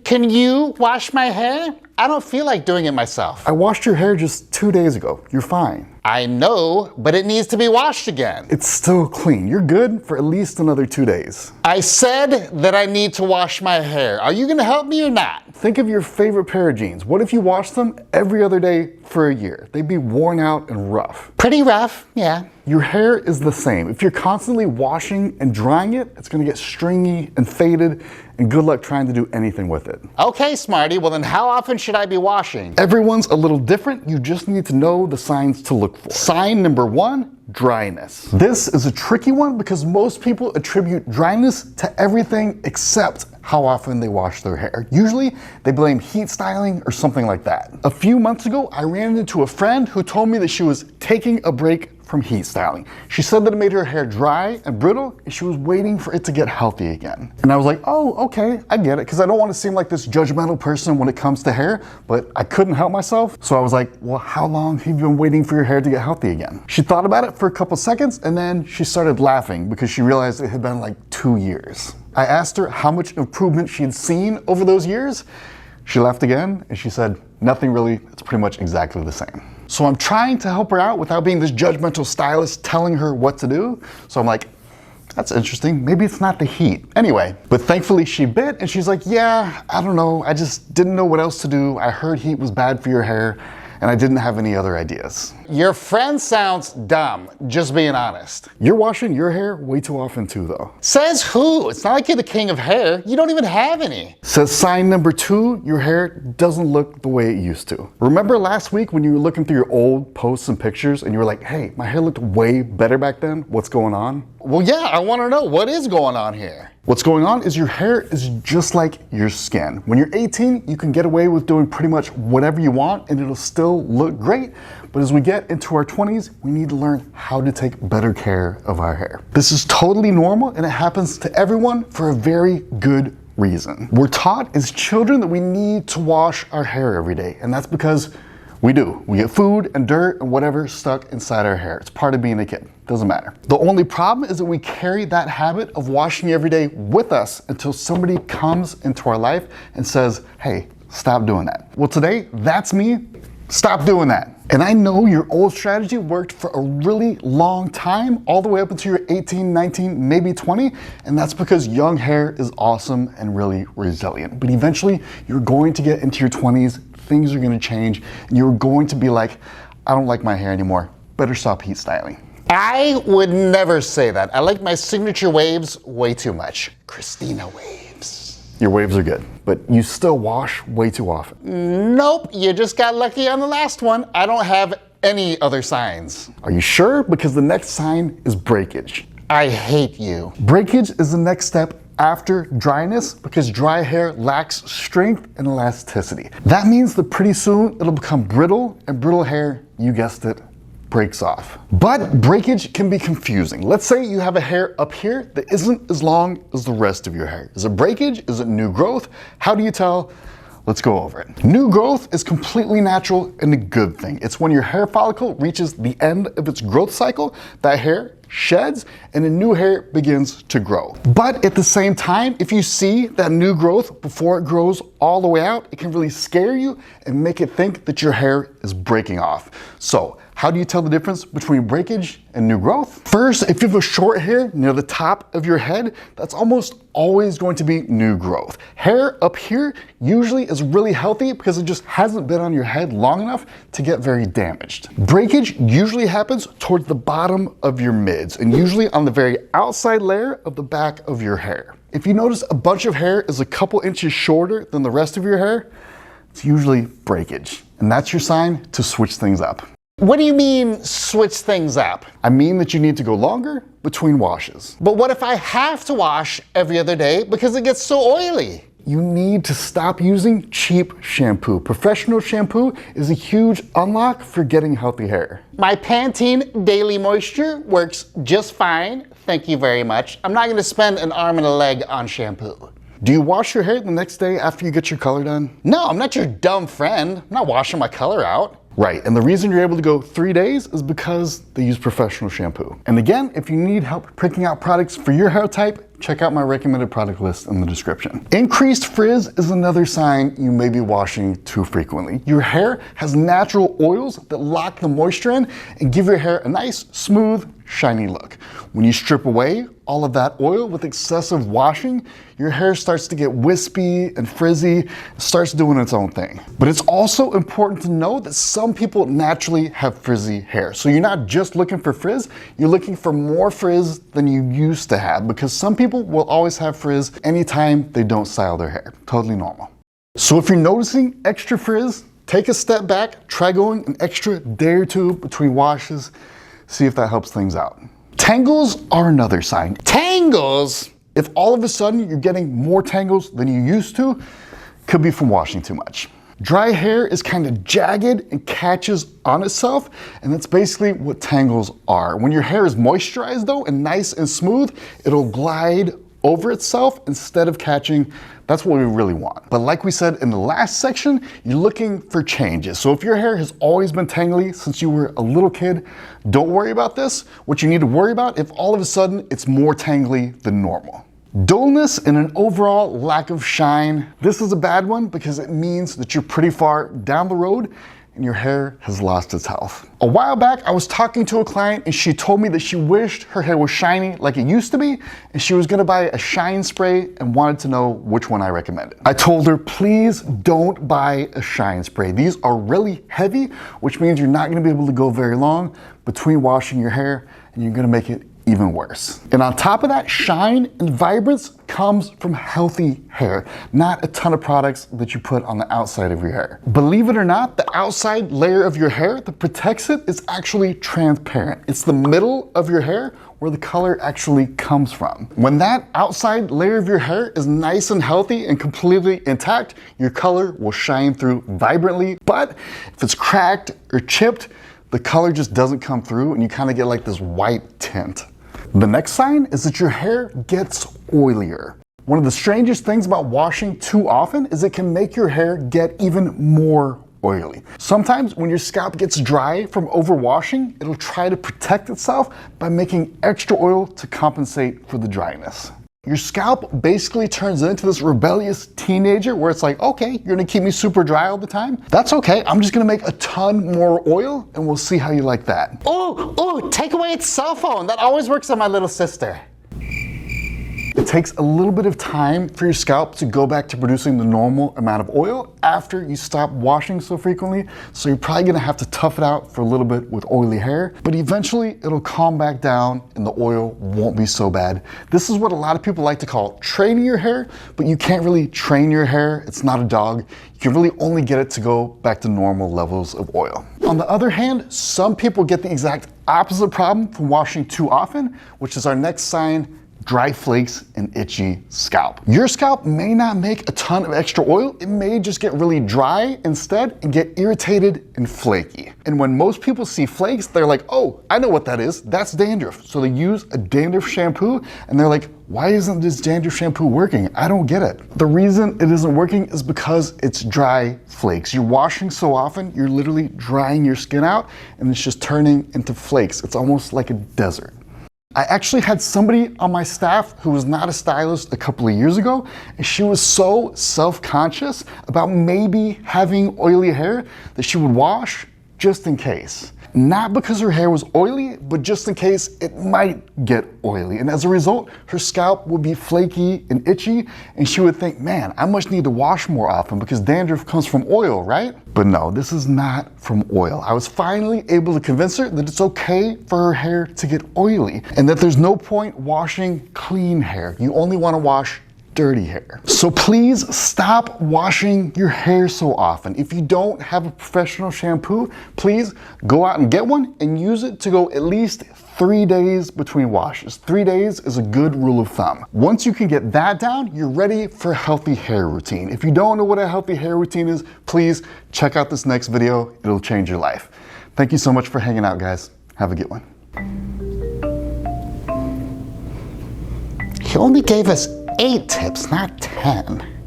Can you wash my hair? I don't feel like doing it myself. I washed your hair just 2 days ago. You're fine. I know, but it needs to be washed again. It's still clean. You're good for at least another 2 days. I said that I need to wash my hair. Are you gonna help me or not? Think of your favorite pair of jeans. What if you washed them every other day for a year? They'd be worn out and rough. Pretty rough, yeah. Your hair is the same. If you're constantly washing and drying it, it's gonna get stringy and faded, and good luck trying to do anything with it. Okay, Smarty, well then how often should I be washing? Everyone's a little different. You just need to know the signs to look for. Sign number 1, dryness. This is a tricky one because most people attribute dryness to everything except how often they wash their hair. Usually they blame heat styling or something like that. A few months ago, I ran into a friend who told me that she was taking a break from heat styling. She said that it made her hair dry and brittle and she was waiting for it to get healthy again. And I was like, oh, okay, I get it, because I don't want to seem like this judgmental person when it comes to hair, but I couldn't help myself. So I was like, well, how long have you been waiting for your hair to get healthy again? She thought about it for a couple seconds and then she started laughing because she realized it had been like 2 years. I asked her how much improvement she had seen over those years. She laughed again and she said, nothing really, it's pretty much exactly the same. So I'm trying to help her out without being this judgmental stylist telling her what to do. So I'm like, that's interesting. Maybe it's not the heat. Anyway, but thankfully she bit and she's like, yeah, I don't know. I just didn't know what else to do. I heard heat was bad for your hair and I didn't have any other ideas. Your friend sounds dumb, just being honest. You're washing your hair way too often too though. Says who? It's not like you're the king of hair. You don't even have any. Says sign number 2, your hair doesn't look the way it used to. Remember last week when you were looking through your old posts and pictures and you were like, hey, my hair looked way better back then. What's going on? Well, yeah, I want to know what is going on here. What's going on is your hair is just like your skin. When you're 18, you can get away with doing pretty much whatever you want and it'll still look great. But as we get into our 20s, we need to learn how to take better care of our hair. This is totally normal and it happens to everyone for a very good reason. We're taught as children that we need to wash our hair every day, and that's because we do. We get food and dirt and whatever stuck inside our hair. It's part of being a kid. Doesn't matter. The only problem is that we carry that habit of washing every day with us until somebody comes into our life and says, hey, stop doing that. Well, today, that's me. Stop doing that. And I know your old strategy worked for a really long time, all the way up until you're 18, 19, maybe 20. And that's because young hair is awesome and really resilient. But eventually, you're going to get into your 20s, things are going to change, and you're going to be like, I don't like my hair anymore. Better stop heat styling. I would never say that. I like my signature waves way too much. Christina waves. Your waves are good, but you still wash way too often. Nope, you just got lucky on the last one. I don't have any other signs. Are you sure? Because the next sign is breakage. I hate you. Breakage is the next step after dryness because dry hair lacks strength and elasticity. That means that pretty soon it'll become brittle, and brittle hair, you guessed it, breaks off. But breakage can be confusing. Let's say you have a hair up here that isn't as long as the rest of your hair. Is it breakage? Is it new growth? How do you tell? Let's go over it. New growth is completely natural and a good thing. It's when your hair follicle reaches the end of its growth cycle, that hair sheds and a new hair begins to grow. But at the same time, if you see that new growth before it grows all the way out, it can really scare you and make it think that your hair is breaking off. So how do you tell the difference between breakage and new growth? First, if you have a short hair near the top of your head, that's almost always going to be new growth. Hair up here usually is really healthy because it just hasn't been on your head long enough to get very damaged. Breakage usually happens towards the bottom of your mids and usually on the very outside layer of the back of your hair. If you notice a bunch of hair is a couple inches shorter than the rest of your hair, it's usually breakage. And that's your sign to switch things up. What do you mean, switch things up? I mean that you need to go longer between washes. But what if I have to wash every other day because it gets so oily? You need to stop using cheap shampoo. Professional shampoo is a huge unlock for getting healthy hair. My Pantene Daily Moisture works just fine. Thank you very much. I'm not going to spend an arm and a leg on shampoo. Do you wash your hair the next day after you get your color done? No, I'm not your dumb friend. I'm not washing my color out. Right, and the reason you're able to go 3 days is because they use professional shampoo. And again, if you need help picking out products for your hair type, check out my recommended product list in the description. Increased frizz is another sign you may be washing too frequently. Your hair has natural oils that lock the moisture in and give your hair a nice, smooth, shiny look. When you strip away all of that oil with excessive washing, your hair starts to get wispy and frizzy, starts doing its own thing. But it's also important to know that some people naturally have frizzy hair. So you're not just looking for frizz, you're looking for more frizz than you used to have, because some people will always have frizz anytime they don't style their hair. Totally normal. So if you're noticing extra frizz, take a step back, try going an extra day or two between washes, see if that helps things out. Tangles are another sign. Tangles? If all of a sudden you're getting more tangles than you used to, could be from washing too much. Dry hair is kind of jagged and catches on itself, and that's basically what tangles are. When your hair is moisturized though and nice and smooth, it'll glide over itself instead of catching. That's what we really want. But like we said in the last section, you're looking for changes. So if your hair has always been tangly since you were a little kid, don't worry about this. What you need to worry about if all of a sudden it's more tangly than normal. Dullness and an overall lack of shine. This is a bad one because it means that you're pretty far down the road and your hair has lost its health. A while back, I was talking to a client and she told me that she wished her hair was shiny like it used to be, and she was gonna buy a shine spray and wanted to know which one I recommended. I told her, please don't buy a shine spray. These are really heavy, which means you're not gonna be able to go very long between washing your hair, and you're gonna make it even worse. And on top of that, shine and vibrance comes from healthy hair, not a ton of products that you put on the outside of your hair. Believe it or not, the outside layer of your hair that protects it is actually transparent. It's the middle of your hair where the color actually comes from. When that outside layer of your hair is nice and healthy and completely intact, your color will shine through vibrantly. But if it's cracked or chipped, the color just doesn't come through and you kind of get like this white tint. The next sign is that your hair gets oilier. One of the strangest things about washing too often is it can make your hair get even more oily. Sometimes when your scalp gets dry from overwashing, it'll try to protect itself by making extra oil to compensate for the dryness. Your scalp basically turns into this rebellious teenager where it's like, okay, you're gonna keep me super dry all the time? That's okay, I'm just gonna make a ton more oil and we'll see how you like that. Oh, take away its cell phone. That always works on my little sister. It takes a little bit of time for your scalp to go back to producing the normal amount of oil after you stop washing so frequently, so you're probably gonna have to tough it out for a little bit with oily hair, but eventually it'll calm back down and the oil won't be so bad. This is what a lot of people like to call training your hair, but you can't really train your hair. It's not a dog. You can really only get it to go back to normal levels of oil. On the other hand, some people get the exact opposite problem from washing too often, which is our next sign: dry flakes and itchy scalp. Your scalp may not make a ton of extra oil, it may just get really dry instead and get irritated and flaky. And when most people see flakes, they're like, oh, I know what that is, that's dandruff. So they use a dandruff shampoo and they're like, why isn't this dandruff shampoo working? I don't get it. The reason it isn't working is because it's dry flakes. You're washing so often, you're literally drying your skin out and it's just turning into flakes. It's almost like a desert. I actually had somebody on my staff who was not a stylist a couple of years ago, and she was so self-conscious about maybe having oily hair that she would wash just in case. Not because her hair was oily, but just in case it might get oily. And as a result, her scalp would be flaky and itchy, and she would think, man, I must need to wash more often because dandruff comes from oil, right? But no, this is not from oil. I was finally able to convince her that it's okay for her hair to get oily and that there's no point washing clean hair. You only want to wash dirty hair. So please stop washing your hair so often. If you don't have a professional shampoo, please go out and get one and use it to go at least 3 days between washes. 3 days is a good rule of thumb. Once you can get that down, you're ready for a healthy hair routine. If you don't know what a healthy hair routine is, please check out this next video. It'll change your life. Thank you so much for hanging out, guys. Have a good one. He only gave us 8 tips, not 10.